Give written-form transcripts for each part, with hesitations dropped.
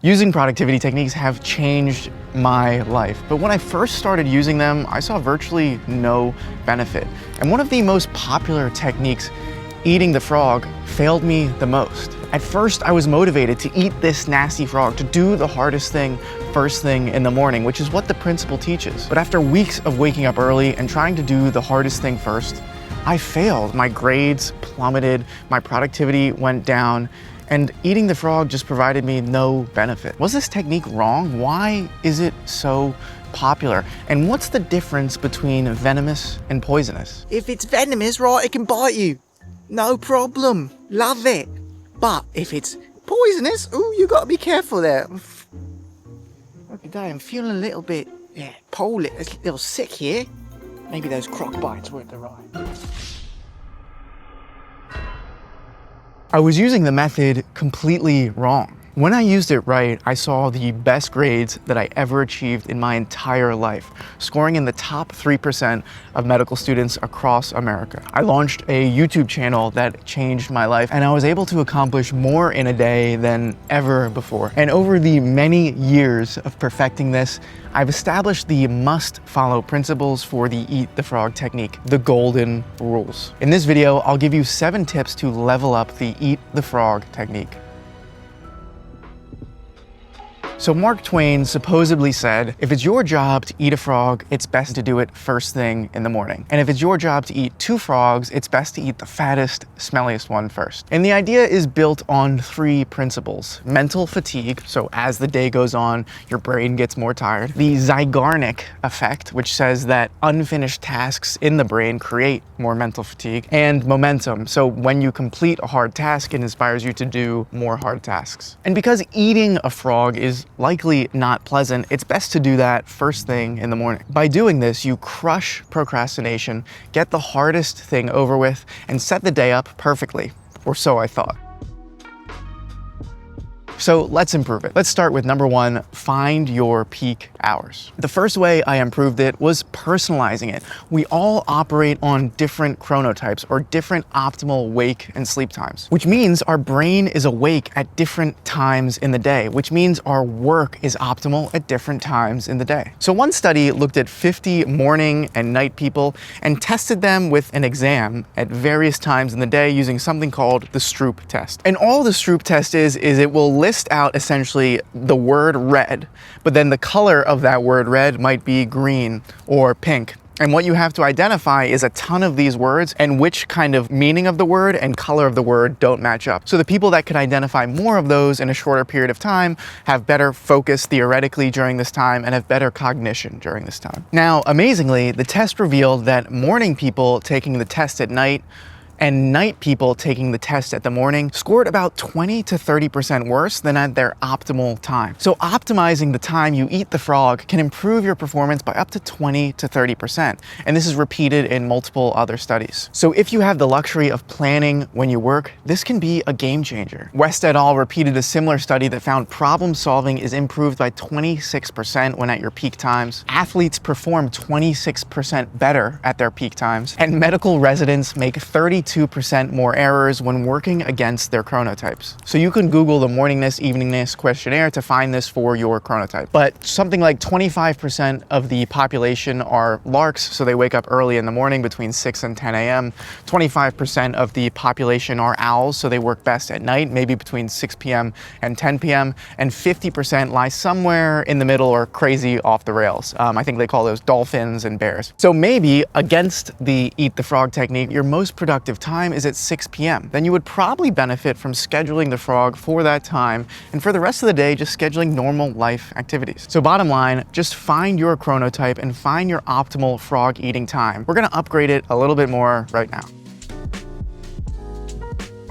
Using productivity techniques have changed my life, but when I first started using them, I saw virtually no benefit. And one of the most popular techniques, eating the frog, failed me the most. At first, I was motivated to eat this nasty frog, to do the hardest thing first thing in the morning, which is what the principle teaches. But after weeks of waking up early and trying to do the hardest thing first, I failed. My grades plummeted, my productivity went down, and eating the frog just provided me no benefit. Was this technique wrong? Why is it so popular? And what's the difference between venomous and poisonous? If it's venomous, right, it can bite you. No problem. Love it. But if it's poisonous, ooh, you gotta be careful there. Okay, I'm feeling a little bit, poorly, a little sick here. Maybe those croc bites weren't the right. I was using the method completely wrong. When I used it right, I saw the best grades that I ever achieved in my entire life, scoring in the top 3% of medical students across America. I launched a YouTube channel that changed my life, and I was able to accomplish more in a day than ever before. And over the many years of perfecting this, I've established the must-follow principles for the Eat the Frog technique, the golden rules. In this video, I'll give you 7 tips to level up the Eat the Frog technique. So Mark Twain supposedly said, if it's your job to eat a frog, it's best to do it first thing in the morning. And if it's your job to eat 2 frogs, it's best to eat the fattest, smelliest one first. And the idea is built on 3 principles. Mental fatigue, so as the day goes on, your brain gets more tired. The Zeigarnik effect, which says that unfinished tasks in the brain create more mental fatigue. And momentum, so when you complete a hard task, it inspires you to do more hard tasks. And because eating a frog is likely not pleasant, it's best to do that first thing in the morning. By doing this, you crush procrastination, get the hardest thing over with, and set the day up perfectly, or so I thought. So let's improve it. Let's start with number 1, find your peak hours. The first way I improved it was personalizing it. We all operate on different chronotypes or different optimal wake and sleep times, which means our brain is awake at different times in the day, which means our work is optimal at different times in the day. So one study looked at 50 morning and night people and tested them with an exam at various times in the day using something called the Stroop test. And all the Stroop test is it will list out essentially the word red, but then the color of that word red might be green or pink. And what you have to identify is a ton of these words and which kind of meaning of the word and color of the word don't match up. So the people that can identify more of those in a shorter period of time have better focus theoretically during this time and have better cognition during this time. Now, amazingly, the test revealed that morning people taking the test at night and night people taking the test at the morning scored about 20 to 30% worse than at their optimal time. So optimizing the time you eat the frog can improve your performance by up to 20 to 30%. And this is repeated in multiple other studies. So if you have the luxury of planning when you work, this can be a game changer. West et al. Repeated a similar study that found problem solving is improved by 26% when at your peak times. Athletes perform 26% better at their peak times. And medical residents make 32% more errors when working against their chronotypes. So you can Google the morningness, eveningness questionnaire to find this for your chronotype. But something like 25% of the population are larks, so they wake up early in the morning between 6 and 10 a.m. 25% of the population are owls, so they work best at night, maybe between 6 p.m. and 10 p.m. And 50% lie somewhere in the middle or crazy off the rails. I think they call those dolphins and bears. So maybe against the Eat the Frog technique, your most productive time is at 6 p.m. Then you would probably benefit from scheduling the frog for that time, and for the rest of the day, just scheduling normal life activities. So bottom line, just find your chronotype and find your optimal frog eating time. We're gonna upgrade it a little bit more right now.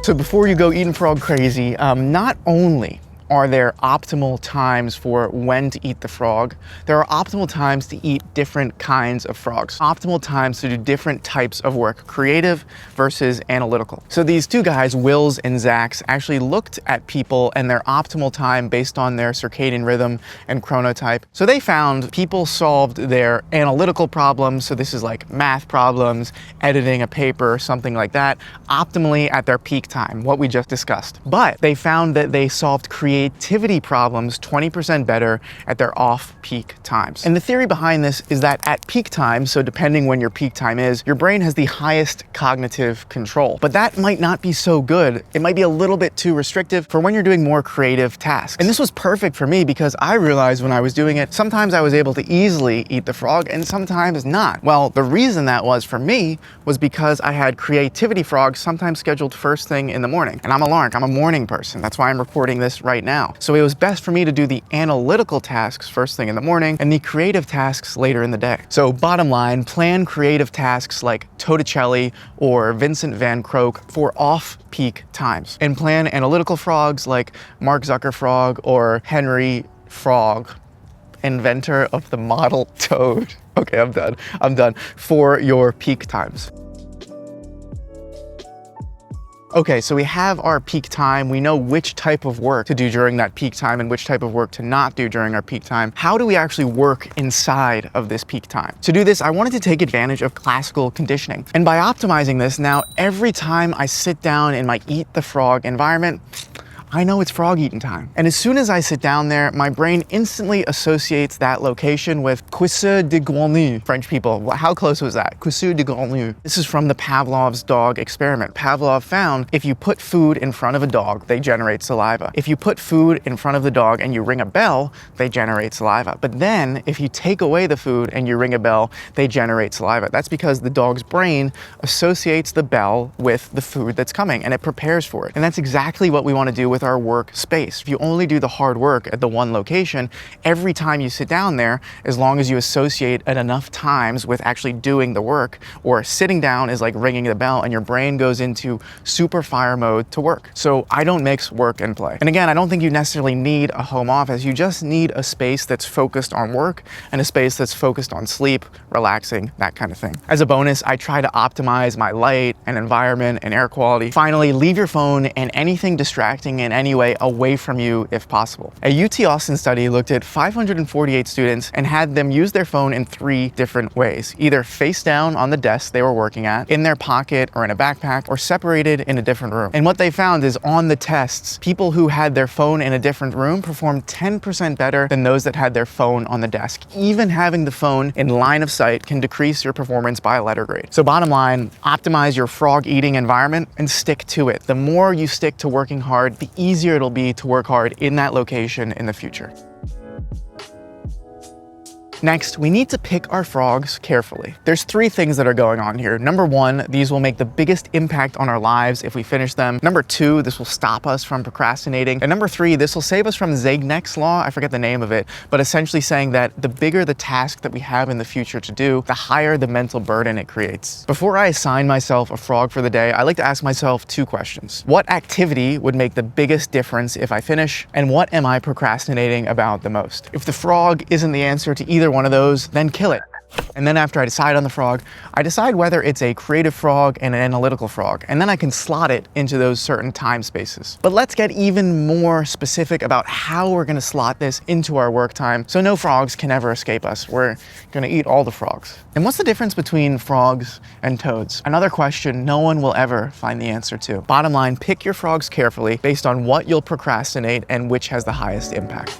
So before you go eating frog crazy, not only are there optimal times for when to eat the frog, there are optimal times to eat different kinds of frogs. Optimal times to do different types of work, creative versus analytical. So these 2 guys, Wills and Zacks, actually looked at people and their optimal time based on their circadian rhythm and chronotype. So they found people solved their analytical problems, so this is like math problems, editing a paper, something like that, optimally at their peak time, what we just discussed. But they found that they solved creative creativity problems 20% better at their off-peak times. And the theory behind this is that at peak time, so depending when your peak time is, your brain has the highest cognitive control. But that might not be so good. It might be a little bit too restrictive for when you're doing more creative tasks. And this was perfect for me because I realized when I was doing it, sometimes I was able to easily eat the frog and sometimes not. Well, the reason that was for me was because I had creativity frogs sometimes scheduled first thing in the morning. And I'm a lark, I'm a morning person. That's why I'm recording this right now. So it was best for me to do the analytical tasks first thing in the morning and the creative tasks later in the day. So bottom line, plan creative tasks like Torricelli or Vincent van Gogh for off-peak times. And plan analytical frogs like Mark Zuckerfrog or Henry Frog, inventor of the model toad. Okay, I'm done, for your peak times. Okay, so we have our peak time. We know which type of work to do during that peak time and which type of work to not do during our peak time. How do we actually work inside of this peak time? To do this, I wanted to take advantage of classical conditioning. And by optimizing this, now every time I sit down in my eat the frog environment, I know it's frog eating time. And as soon as I sit down there, my brain instantly associates that location with cuisser de grenouille. French people, how close was that? Cuisser de grenouille. This is from the Pavlov's dog experiment. Pavlov found if you put food in front of a dog, they generate saliva. If you put food in front of the dog and you ring a bell, they generate saliva. But then if you take away the food and you ring a bell, they generate saliva. That's because the dog's brain associates the bell with the food that's coming and it prepares for it. And that's exactly what we want to do with our work space. If you only do the hard work at the one location, every time you sit down there, as long as you associate it enough times with actually doing the work, or sitting down is like ringing the bell and your brain goes into super fire mode to work. So I don't mix work and play. And again, I don't think you necessarily need a home office. You just need a space that's focused on work and a space that's focused on sleep, relaxing, that kind of thing. As a bonus, I try to optimize my light and environment and air quality. Finally, leave your phone and anything distracting in any way away from you if possible. A UT Austin study looked at 548 students and had them use their phone in 3 different ways, either face down on the desk they were working at, in their pocket or in a backpack, or separated in a different room. And what they found is on the tests, people who had their phone in a different room performed 10% better than those that had their phone on the desk. Even having the phone in line of sight can decrease your performance by a letter grade. So bottom line, optimize your frog eating environment and stick to it. The more you stick to working hard, the easier it'll be to work hard in that location in the future. Next, we need to pick our frogs carefully. There's 3 things that are going on here. Number 1, these will make the biggest impact on our lives if we finish them. Number 2, this will stop us from procrastinating. And number 3, this will save us from Zeignek's law. I forget the name of it, but essentially saying that the bigger the task that we have in the future to do, the higher the mental burden it creates. Before I assign myself a frog for the day, I like to ask myself 2 questions. What activity would make the biggest difference if I finish? And what am I procrastinating about the most? If the frog isn't the answer to either one of those, then kill it. And then after I decide on the frog, I decide whether it's a creative frog and an analytical frog, and then I can slot it into those certain time spaces. But let's get even more specific about how we're gonna slot this into our work time so no frogs can ever escape us. We're gonna eat all the frogs. And what's the difference between frogs and toads? Another question no one will ever find the answer to. Bottom line, pick your frogs carefully based on what you'll procrastinate and which has the highest impact.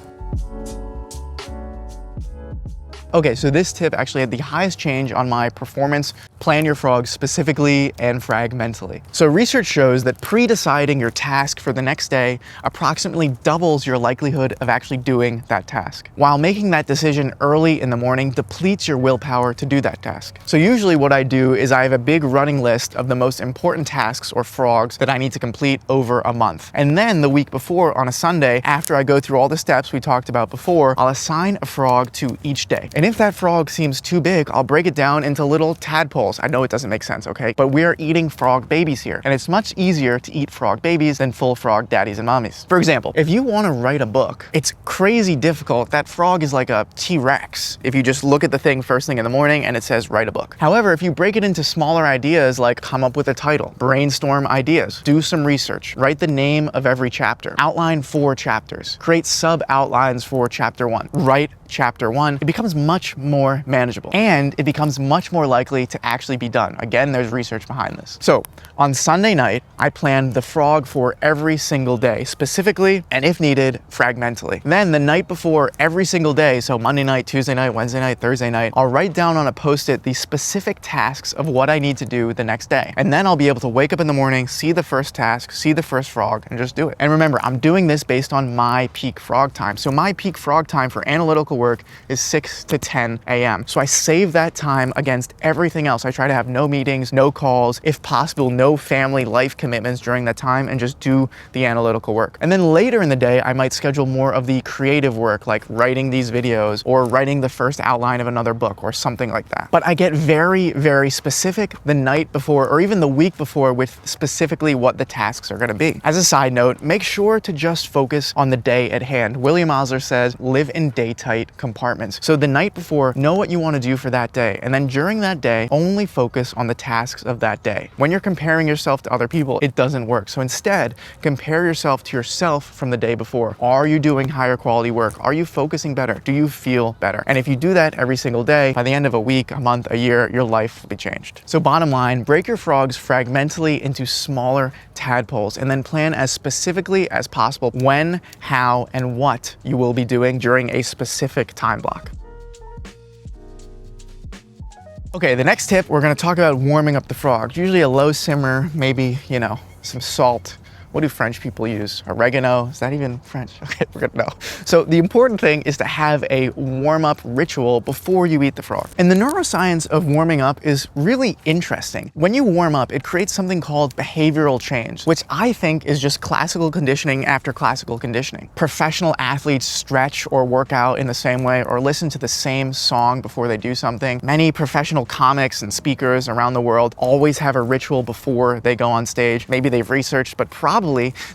Okay, so this tip actually had the highest change on my performance. Plan your frogs specifically and fragmentally. So research shows that pre-deciding your task for the next day approximately doubles your likelihood of actually doing that task, while making that decision early in the morning depletes your willpower to do that task. So usually what I do is I have a big running list of the most important tasks or frogs that I need to complete over a month. And then the week before, on a Sunday, after I go through all the steps we talked about before, I'll assign a frog to each day. And if that frog seems too big, I'll break it down into little tadpoles. I know it doesn't make sense, okay? But we're eating frog babies here, and it's much easier to eat frog babies than full frog daddies and mommies. For example, if you want to write a book, it's crazy difficult. That frog is like a T-Rex. If you just look at the thing first thing in the morning and it says write a book. However, if you break it into smaller ideas like come up with a title, brainstorm ideas, do some research, write the name of every chapter, outline 4 chapters, create sub-outlines for chapter 1, write chapter 1, it becomes much more manageable and it becomes much more likely to actually be done. Again, there's research behind this. So on Sunday night, I planned the frog for every single day, specifically, and if needed, fragmentally. Then the night before every single day, so Monday night, Tuesday night, Wednesday night, Thursday night, I'll write down on a Post-it the specific tasks of what I need to do the next day. And then I'll be able to wake up in the morning, see the first task, see the first frog, and just do it. And remember, I'm doing this based on my peak frog time. So my peak frog time for analytical work is 6 to 10 a.m. So I save that time against everything else. I try to have no meetings, no calls, if possible, no family life commitments during that time, and just do the analytical work. And then later in the day, I might schedule more of the creative work, like writing these videos or writing the first outline of another book or something like that. But I get very, very specific the night before or even the week before with specifically what the tasks are going to be. As a side note, make sure to just focus on the day at hand. William Osler says, live in day-tight compartments. So the night before, know what you want to do for that day. And then during that day, only focus on the tasks of that day. When you're comparing yourself to other people, it doesn't work. So instead, compare yourself to yourself from the day before. Are you doing higher quality work? Are you focusing better? Do you feel better? And if you do that every single day, by the end of a week, a month, a year, your life will be changed. So bottom line, break your frogs fragmentally into smaller tadpoles and then plan as specifically as possible when, how, and what you will be doing during a specific time block. Okay, the next tip, we're gonna talk about warming up the frog. Usually a low simmer, maybe, some salt. What do French people use? Oregano? Is that even French? Okay, we're good to know. So the important thing is to have a warm-up ritual before you eat the frog. And the neuroscience of warming up is really interesting. When you warm up, it creates something called behavioral change, which I think is just classical conditioning after classical conditioning. Professional athletes stretch or work out in the same way or listen to the same song before they do something. Many professional comics and speakers around the world always have a ritual before they go on stage. Maybe they've researched, but probably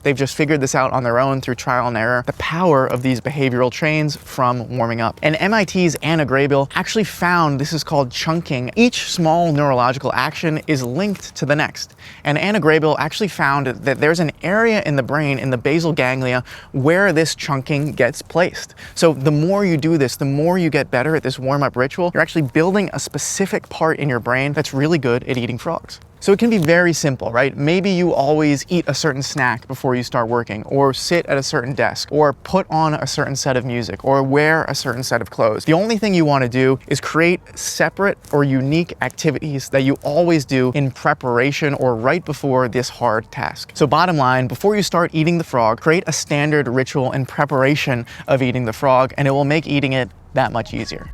they've just figured this out on their own through trial and error, the power of these behavioral trains from warming up. And MIT's Anna Graybill actually found this is called chunking. Each small neurological action is linked to the next. And Anna Graybill actually found that there's an area in the brain, in the basal ganglia, where this chunking gets placed. So the more you do this, the more you get better at this warm-up ritual, you're actually building a specific part in your brain that's really good at eating frogs. So it can be very simple, right? Maybe you always eat a certain snack before you start working, or sit at a certain desk, or put on a certain set of music, or wear a certain set of clothes. The only thing you want to do is create separate or unique activities that you always do in preparation or right before this hard task. So bottom line, before you start eating the frog, create a standard ritual in preparation of eating the frog, and it will make eating it that much easier.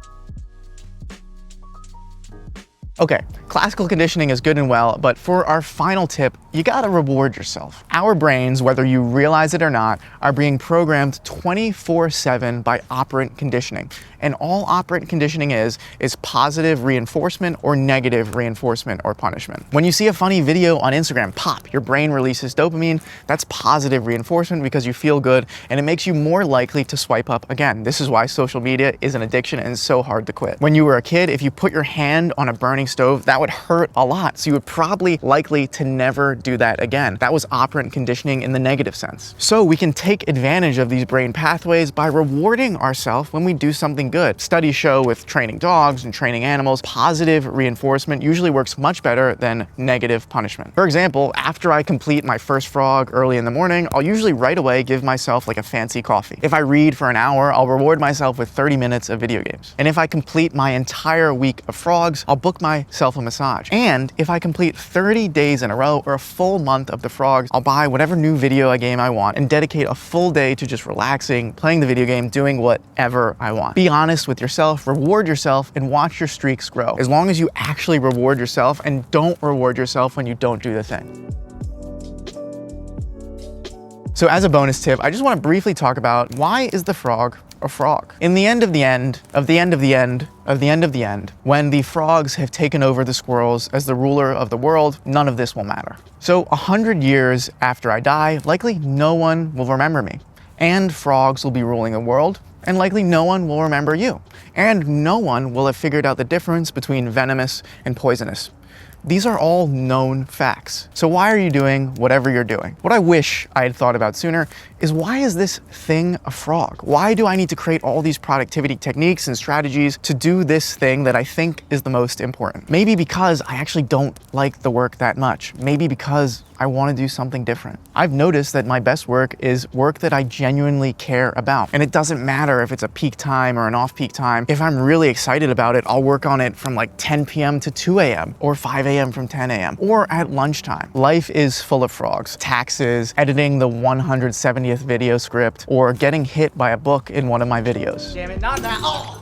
Okay, classical conditioning is good and well, but for our final tip, you gotta reward yourself. Our brains, whether you realize it or not, are being programmed 24/7 by operant conditioning. And all operant conditioning is positive reinforcement or negative reinforcement or punishment. When you see a funny video on Instagram, pop, your brain releases dopamine. That's positive reinforcement because you feel good and it makes you more likely to swipe up again. This is why social media is an addiction and it's so hard to quit. When you were a kid, if you put your hand on a burning stove, that would hurt a lot. So you would probably likely to never do that again. That was operant conditioning in the negative sense. So we can take advantage of these brain pathways by rewarding ourselves when we do something good. Studies show with training dogs and training animals, positive reinforcement usually works much better than negative punishment. For example, after I complete my first frog early in the morning, I'll usually right away give myself like a fancy coffee. If I read for an hour, I'll reward myself with 30 minutes of video games. And if I complete my entire week of frogs, I'll book myself a massage. And if I complete 30 days in a row or a full month of the frogs, I'll buy whatever new video game I want and dedicate a full day to just relaxing, playing the video game, doing whatever I want. Be honest with yourself, reward yourself, and watch your streaks grow. As long as you actually reward yourself and don't reward yourself when you don't do the thing. So as a bonus tip, I just want to briefly talk about why is the frog a frog? In the end of the end, of the end of the end, of the end of the end, when the frogs have taken over the squirrels as the ruler of the world, none of this will matter. So 100 years after I die, likely no one will remember me. And frogs will be ruling the world, and likely no one will remember you. And no one will have figured out the difference between venomous and poisonous. These are all known facts. So why are you doing whatever you're doing? What I wish I had thought about sooner is, why is this thing a frog? Why do I need to create all these productivity techniques and strategies to do this thing that I think is the most important? Maybe because I actually don't like the work that much. Maybe because I want to do something different. I've noticed that my best work is work that I genuinely care about. And it doesn't matter if it's a peak time or an off-peak time. If I'm really excited about it, I'll work on it from like 10 p.m. to 2 a.m. or 5 a.m. from 10 a.m. or at lunchtime. Life is full of frogs. Taxes, editing the 170th video script, or getting hit by a book in one of my videos. Damn it, not that. Oh!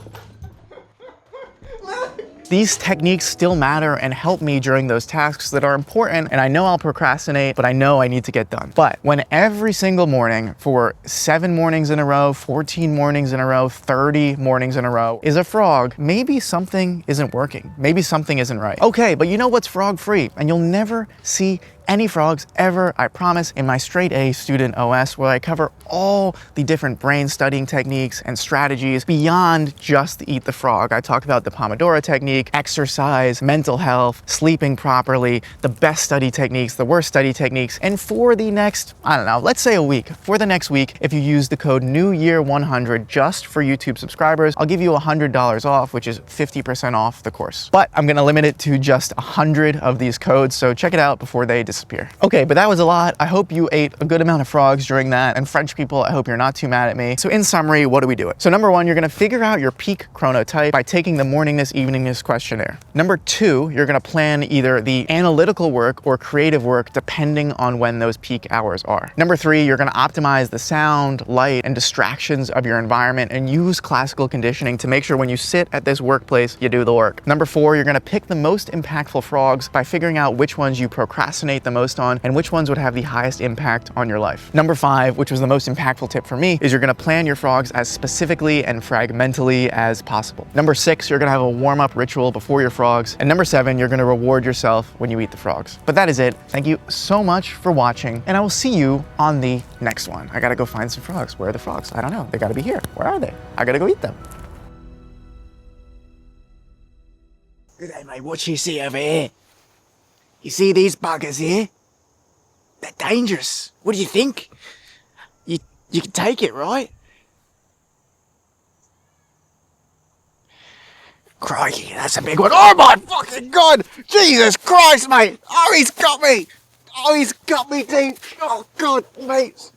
These techniques still matter and help me during those tasks that are important, and I know I'll procrastinate, but I know I need to get done. But when every single morning for 7 mornings in a row, 14 mornings in a row, 30 mornings in a row is a frog, maybe something isn't working. Maybe something isn't right. Okay, but you know what's frog free? And you'll never see any frogs ever, I promise, in my straight A student OS, where I cover all the different brain studying techniques and strategies beyond just Eat the Frog. I talk about the Pomodoro technique, exercise, mental health, sleeping properly, the best study techniques, the worst study techniques, and for the next, I don't know, let's say a week, for the next week, if you use the code NEWYEAR100 just for YouTube subscribers, I'll give you $100 off, which is 50% off the course. But I'm gonna limit it to just 100 of these codes, so check it out before they disappear. Okay, but that was a lot. I hope you ate a good amount of frogs during that. And French people, I hope you're not too mad at me. So in summary, what do we do? So number 1, you're gonna figure out your peak chronotype by taking the morningness, eveningness questionnaire. Number 2, you're gonna plan either the analytical work or creative work depending on when those peak hours are. Number 3, you're gonna optimize the sound, light, and distractions of your environment and use classical conditioning to make sure when you sit at this workplace, you do the work. Number 4, you're gonna pick the most impactful frogs by figuring out which ones you procrastinate the most on and which ones would have the highest impact on your life. Number 5, which was the most impactful tip for me, is you're gonna plan your frogs as specifically and fragmentally as possible. Number 6, you're gonna have a warm-up ritual before your frogs. And number 7, you're gonna reward yourself when you eat the frogs. But that is it. Thank you so much for watching, and I will see you on the next one. I gotta go find some frogs. Where are the frogs? I don't know. They gotta be here. Where are they? I gotta go eat them. Hey, mate, what you see over here? You see these buggers here? They're dangerous. What do you think? You can take it, right? Crikey, that's a big one. Oh my fucking God! Jesus Christ, mate! Oh, he's got me! Oh, he's got me deep! Oh God, mate!